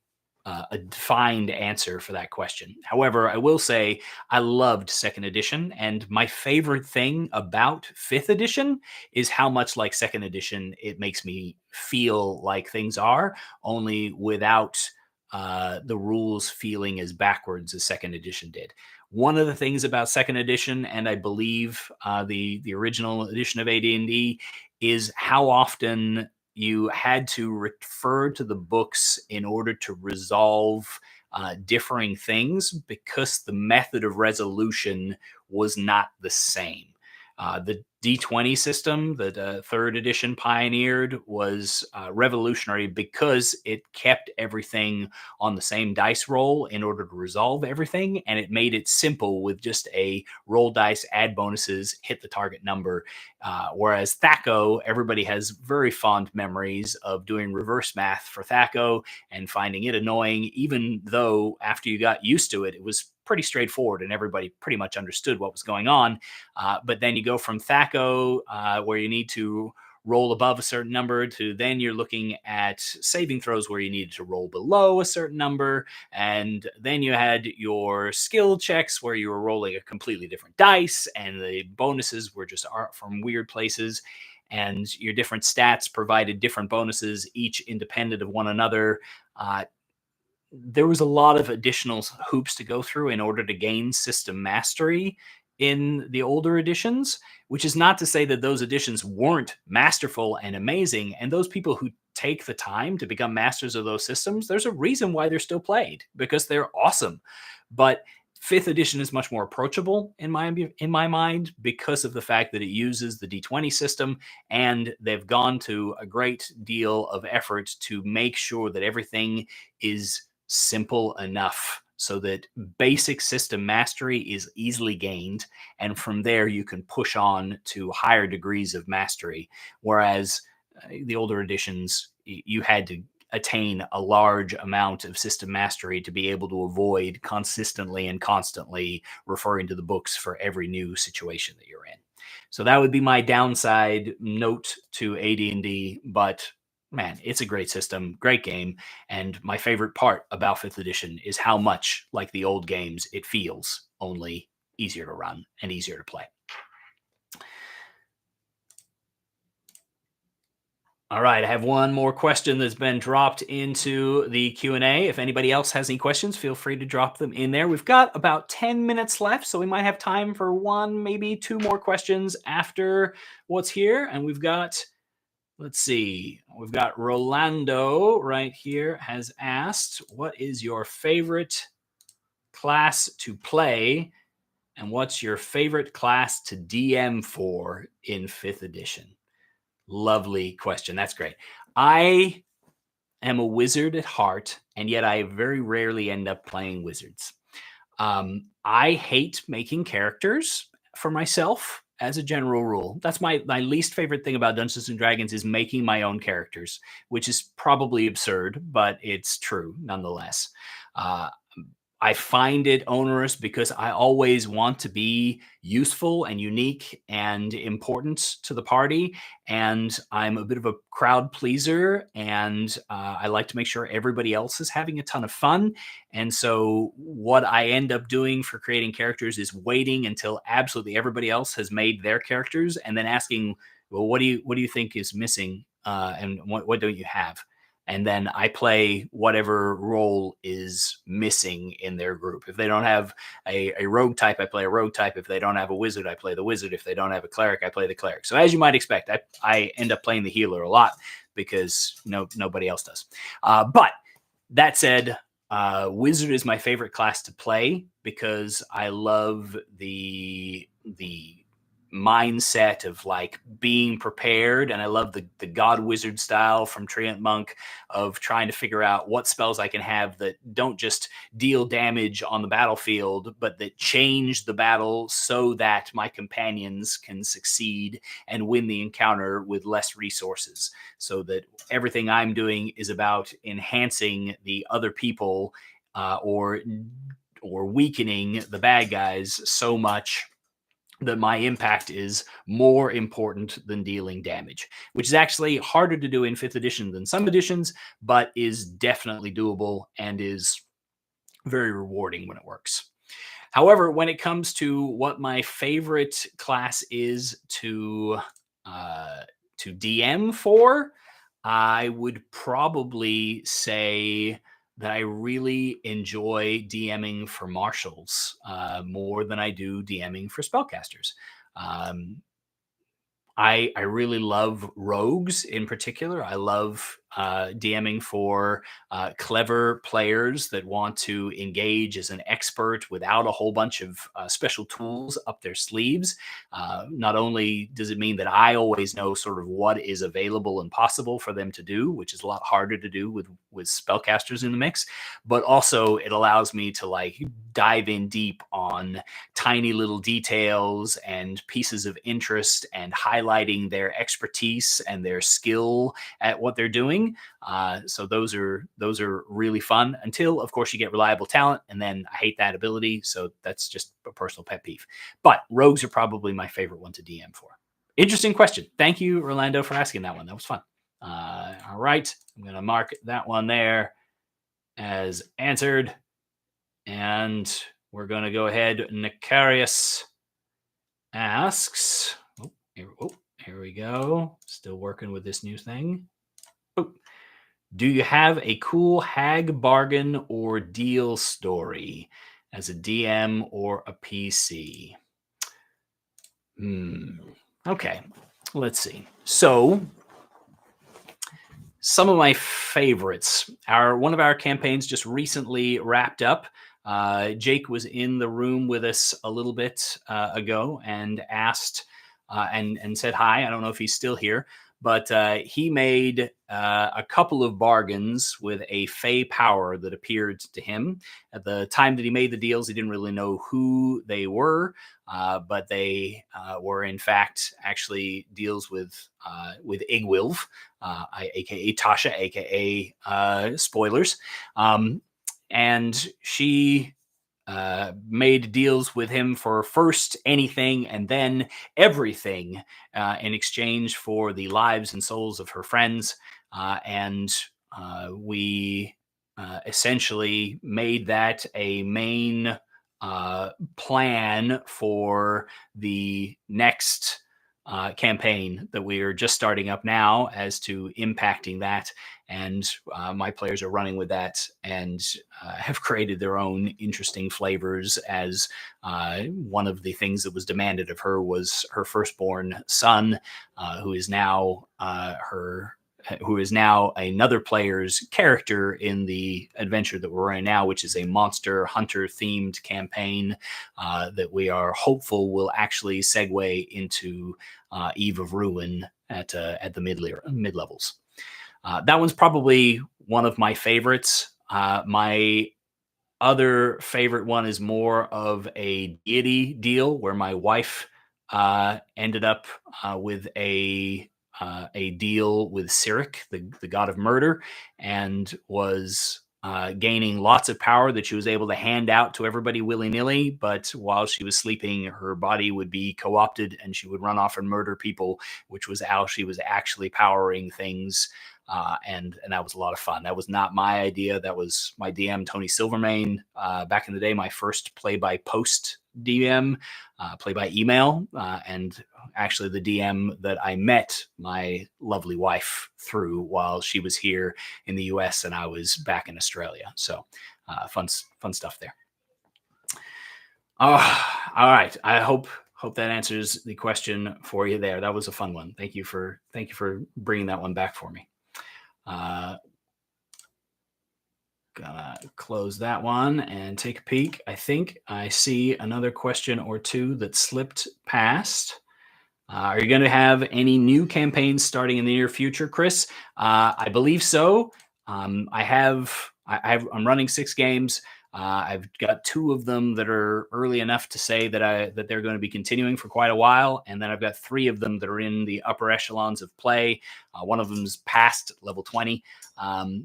defined answer for that question. However, I will say I loved 2nd edition, and my favorite thing about 5th edition is how much like 2nd edition it makes me feel like things are, only without the rules feeling as backwards as 2nd edition did. One of the things about 2nd edition, and I believe the original edition of AD&D, is how often you had to refer to the books in order to resolve differing things, because the method of resolution was not the same. The D20 system that 3rd edition pioneered was revolutionary because it kept everything on the same dice roll in order to resolve everything, and it made it simple with just a roll dice, add bonuses, hit the target number. Whereas THAC0, everybody has very fond memories of doing reverse math for THAC0 and finding it annoying, even though after you got used to it, it was pretty straightforward and everybody pretty much understood what was going on. But then you go from THAC0, where you need to roll above a certain number, to then you're looking at saving throws where you needed to roll below a certain number. And then you had your skill checks where you were rolling a completely different dice, and the bonuses were just from weird places. And your different stats provided different bonuses, each independent of one another. There was a lot of additional hoops to go through in order to gain system mastery in the older editions, which is not to say that those editions weren't masterful and amazing. And those people who take the time to become masters of those systems, there's a reason why they're still played, because they're awesome. But fifth edition is much more approachable in my mind, because of the fact that it uses the D20 system, and they've gone to a great deal of effort to make sure that everything is simple enough so that basic system mastery is easily gained, and from there you can push on to higher degrees of mastery. Whereas the older editions, you had to attain a large amount of system mastery to be able to avoid consistently and constantly referring to the books for every new situation that you're in. So that would be my downside note to AD&D, but man, it's a great system, great game, and my favorite part about 5th edition is how much like the old games it feels, only easier to run and easier to play. All right, I have one more question that's been dropped into the Q&A. If anybody else has any questions, feel free to drop them in there. We've got about 10 minutes left, so we might have time for one, maybe two more questions after what's here. And we've got, let's see, we've got Rolando right here has asked, what is your favorite class to play, and what's your favorite class to DM for in 5th edition? Lovely question. That's great. I am a wizard at heart, and yet I very rarely end up playing wizards. I hate making characters for myself as a general rule. That's my least favorite thing about Dungeons and Dragons, is making my own characters, which is probably absurd, but it's true nonetheless. I find it onerous because I always want to be useful and unique and important to the party. And I'm a bit of a crowd pleaser, and I like to make sure everybody else is having a ton of fun. And so what I end up doing for creating characters is waiting until absolutely everybody else has made their characters, and then asking, well, what do you think is missing? And what don't you have? And then I play whatever role is missing in their group. If they don't have a rogue type, I play a rogue type. If they don't have a wizard, I play the wizard. If they don't have a cleric, I play the cleric. So as you might expect, I end up playing the healer a lot because nobody else does. But that said, wizard is my favorite class to play because I love the mindset of like being prepared, and I love the god wizard style from Treant Monk of trying to figure out what spells I can have that don't just deal damage on the battlefield, but that change the battle so that my companions can succeed and win the encounter with less resources, so that everything I'm doing is about enhancing the other people, or weakening the bad guys so much that my impact is more important than dealing damage, which is actually harder to do in 5th edition than some editions, but is definitely doable and is very rewarding when it works. However, when it comes to what my favorite class is to DM for, I would probably say that I really enjoy DMing for marshals more than I do DMing for spellcasters. Um, I really love rogues in particular. I love DMing for clever players that want to engage as an expert without a whole bunch of special tools up their sleeves. Not only does it mean that I always know sort of what is available and possible for them to do, which is a lot harder to do with spellcasters in the mix, but also it allows me to like dive in deep on tiny little details and pieces of interest and highlighting their expertise and their skill at what they're doing. So those are really fun, until of course you get reliable talent, and then I hate that ability. So that's just a personal pet peeve. But rogues are probably my favorite one to DM for. Interesting question. Thank you, Orlando, for asking that one. That was fun. All right, I'm going to mark that one there as answered. And we're going to go ahead. Necarius asks, here we go. Still working with this new thing. Do you have a cool hag bargain or deal story as a DM or a PC? Okay, let's see. So Some of my favorites. One of our campaigns just recently wrapped up. Jake was in the room with us a little bit ago and asked and said hi. I don't know if he's still here, but he made a couple of bargains with a fey power that appeared to him. At the time that he made the deals, he didn't really know who they were, but they were in fact actually deals with Igwilv, aka Tasha, aka spoilers, and she made deals with him for first anything and then everything in exchange for the lives and souls of her friends. And we essentially made that a main plan for the next campaign that we are just starting up now as to impacting that. And my players are running with that and have created their own interesting flavors, as one of the things that was demanded of her was her firstborn son, who is now another player's character in the adventure that we're in now, which is a monster hunter themed campaign that we are hopeful will actually segue into Eve of Ruin at the mid levels. That one's probably one of my favorites. My other favorite one is more of a deity deal, where my wife ended up with a deal with Cyric, the god of murder, and was gaining lots of power that she was able to hand out to everybody willy-nilly. But while she was sleeping, her body would be co-opted and she would run off and murder people, which was how she was actually powering things. And that was a lot of fun. That was not my idea. That was my DM, Tony Silvermain. Back in the day, my first play-by-post DM, play-by-email, and actually the DM that I met my lovely wife through while she was here in the US and I was back in Australia. So fun stuff there. All right. I hope that answers the question for you there. That was a fun one. Thank you for bringing that one back for me. Gonna close that one and take a peek. I think I see another question or two that slipped past. Are you going to have any new campaigns starting in the near future, Chris? I believe so. I'm running 6 games. I've got 2 of them that are early enough to say that they're going to be continuing for quite a while, and then I've got 3 of them that are in the upper echelons of play. One of them's past level 20,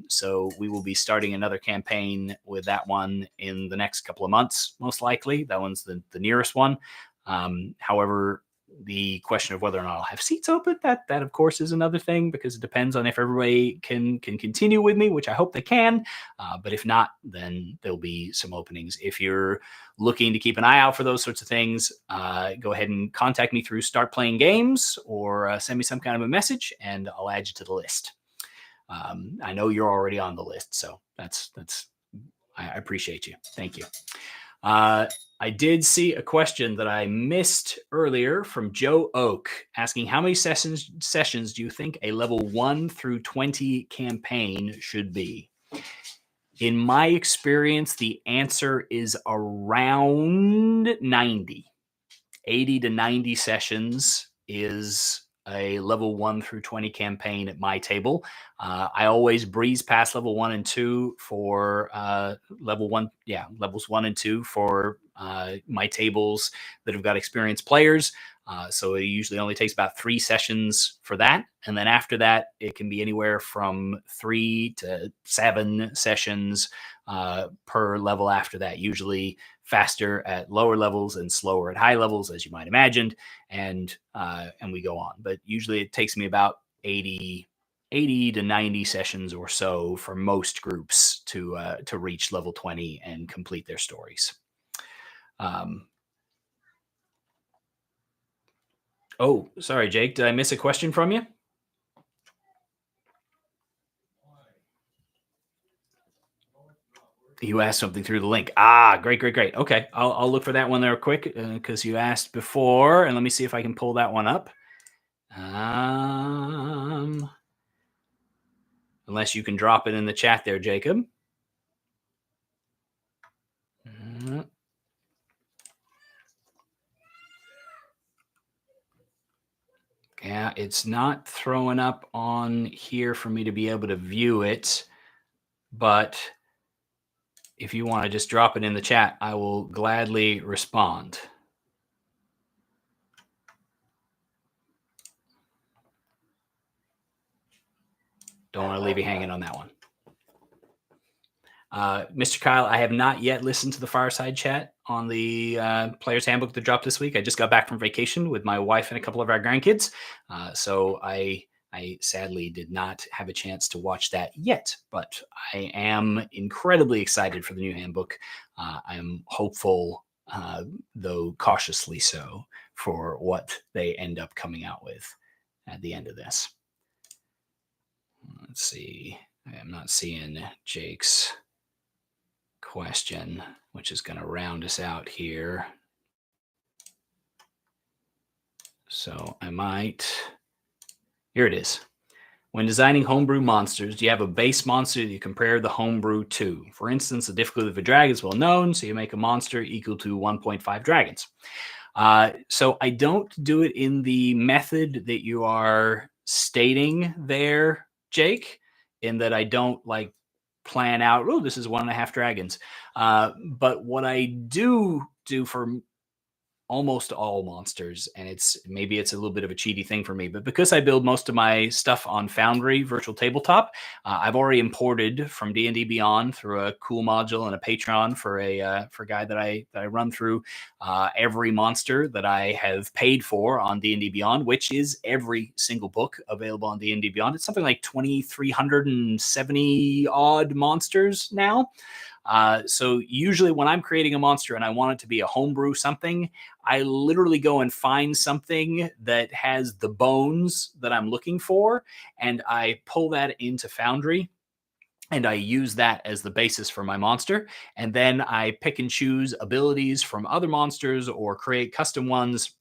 so we will be starting another campaign with that one in the next couple of months, most likely. That one's the nearest one. However, the question of whether or not I'll have seats open, that of course is another thing, because it depends on if everybody can continue with me, which I hope they can. But if not, then there'll be some openings. If you're looking to keep an eye out for those sorts of things, go ahead and contact me through Start Playing Games, or send me some kind of a message and I'll add you to the list. I know you're already on the list, so I appreciate you. Thank you. I did see a question that I missed earlier from Joe Oak, asking how many sessions do you think a level 1 through 20 campaign should be? In my experience, the answer is around 90. 80 to 90 sessions is a level 1 through 20 campaign at my table. I always breeze past level 1 and 2 for levels 1 and 2 for my tables that have got experienced players. So it usually only takes about 3 sessions for that. And then after that, it can be anywhere from 3 to 7 sessions per level after that, usually faster at lower levels and slower at high levels, as you might imagine. And we go on. But usually it takes me about 80 to 90 sessions or so for most groups to reach level 20 and complete their stories. Oh, sorry, Jake. Did I miss a question from you? You asked something through the link. Great. Okay, I'll look for that one there quick, because you asked before, and let me see if I can pull that one up. unless you can drop it in the chat there, Jacob. Yeah, it's not throwing up on here for me to be able to view it, but if you want to just drop it in the chat, I will gladly respond. Don't want to leave you hanging on that one. Mr. Kyle, I have not yet listened to the fireside chat on the Player's Handbook that dropped this week. I just got back from vacation with my wife and a couple of our grandkids. So I sadly did not have a chance to watch that yet, but I am incredibly excited for the new handbook. I am hopeful, though cautiously so, for what they end up coming out with at the end of this. Let's see. I am not seeing Jake's question, which is going to round us out here. So I might. Here it is. When designing homebrew monsters, do you have a base monster that you compare the homebrew to? For instance, the difficulty of a dragon is well known, so you make a monster equal to 1.5 dragons. So I don't do it in the method that you are stating there, Jake, in that I don't like plan out, oh, this is 1.5 dragons. But what I do for almost all monsters, and maybe it's a little bit of a cheaty thing for me, but because I build most of my stuff on Foundry Virtual Tabletop, I've already imported from D&D Beyond through a cool module and a Patreon for a guy that I run through every monster that I have paid for on D&D Beyond, which is every single book available on D&D Beyond. It's something like 2,370 odd monsters now. So usually when I'm creating a monster and I want it to be a homebrew something, I literally go and find something that has the bones that I'm looking for, and I pull that into Foundry, and I use that as the basis for my monster. And then I pick and choose abilities from other monsters or create custom ones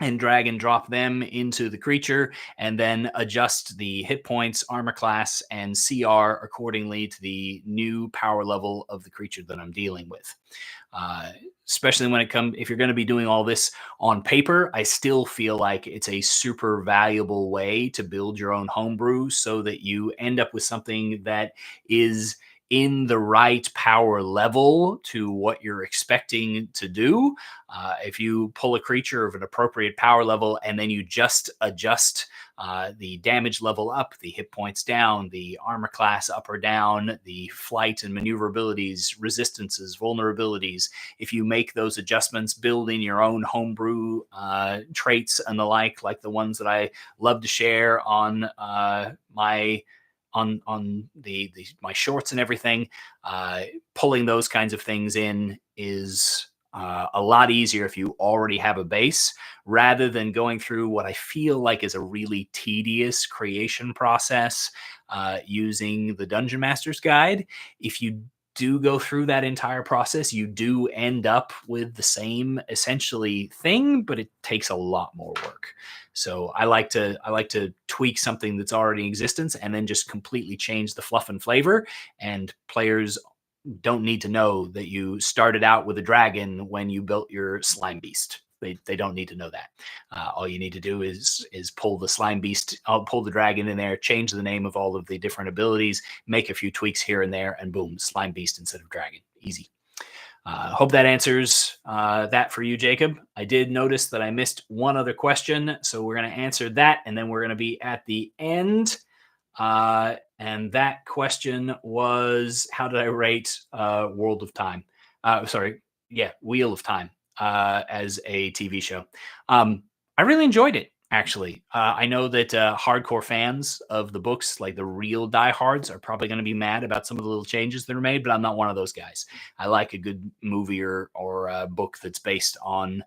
and drag and drop them into the creature, and then adjust the hit points, armor class, and CR accordingly to the new power level of the creature that I'm dealing with. Especially when if you're going to be doing all this on paper, I still feel like it's a super valuable way to build your own homebrew so that you end up with something that is in the right power level to what you're expecting to do. If you pull a creature of an appropriate power level and then you just adjust the damage level up, the hit points down, the armor class up or down, the flight and maneuverabilities, resistances, vulnerabilities, if you make those adjustments, build in your own homebrew traits and the like the ones that I love to share on my shorts and everything, pulling those kinds of things in is a lot easier if you already have a base, rather than going through what I feel like is a really tedious creation process using the Dungeon Master's Guide. If you do go through that entire process, you do end up with the same essentially thing, but it takes a lot more work. So I like to tweak something that's already in existence and then just completely change the fluff and flavor. And players don't need to know that you started out with a dragon when you built your slime beast. They don't need to know that. All you need to do is pull the slime beast, pull the dragon in there, change the name of all of the different abilities, make a few tweaks here and there, and boom, slime beast instead of dragon. Easy. Hope that answers that for you, Jacob. I did notice that I missed one other question, so we're going to answer that, and then we're going to be at the end. And that question was, how did I rate Wheel of Time as a TV show? I really enjoyed it, actually. I know that hardcore fans of the books, like the real diehards, are probably going to be mad about some of the little changes that are made, but I'm not one of those guys. I like a good movie or a book that's based on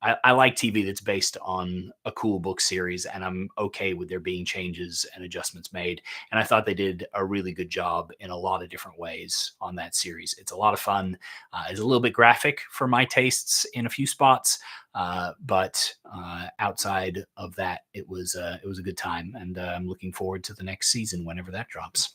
I like TV that's based on a cool book series, and I'm okay with there being changes and adjustments made. And I thought they did a really good job in a lot of different ways on that series. It's a lot of fun. It's a little bit graphic for my tastes in a few spots, but outside of that, it was a good time, and I'm looking forward to the next season whenever that drops.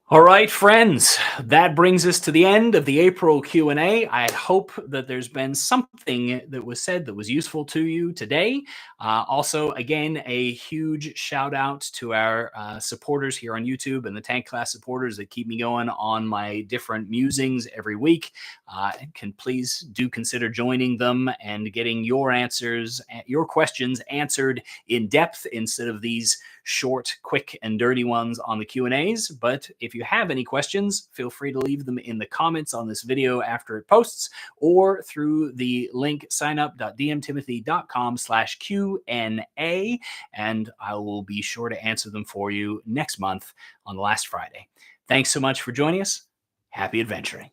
All right, friends, that brings us to the end of the April Q&A. I hope that there's been something that was said that was useful to you today. Also, again, a huge shout out to our supporters here on YouTube and the Tank Class supporters that keep me going on my different musings every week. Please do consider joining them and getting your answers, your questions answered in depth instead of these short, quick, and dirty ones on the Q&As. But if you have any questions, feel free to leave them in the comments on this video after it posts, or through the link signup.dmtimothy.com/Q&A, and I will be sure to answer them for you next month on the last Friday. Thanks so much for joining us. Happy adventuring.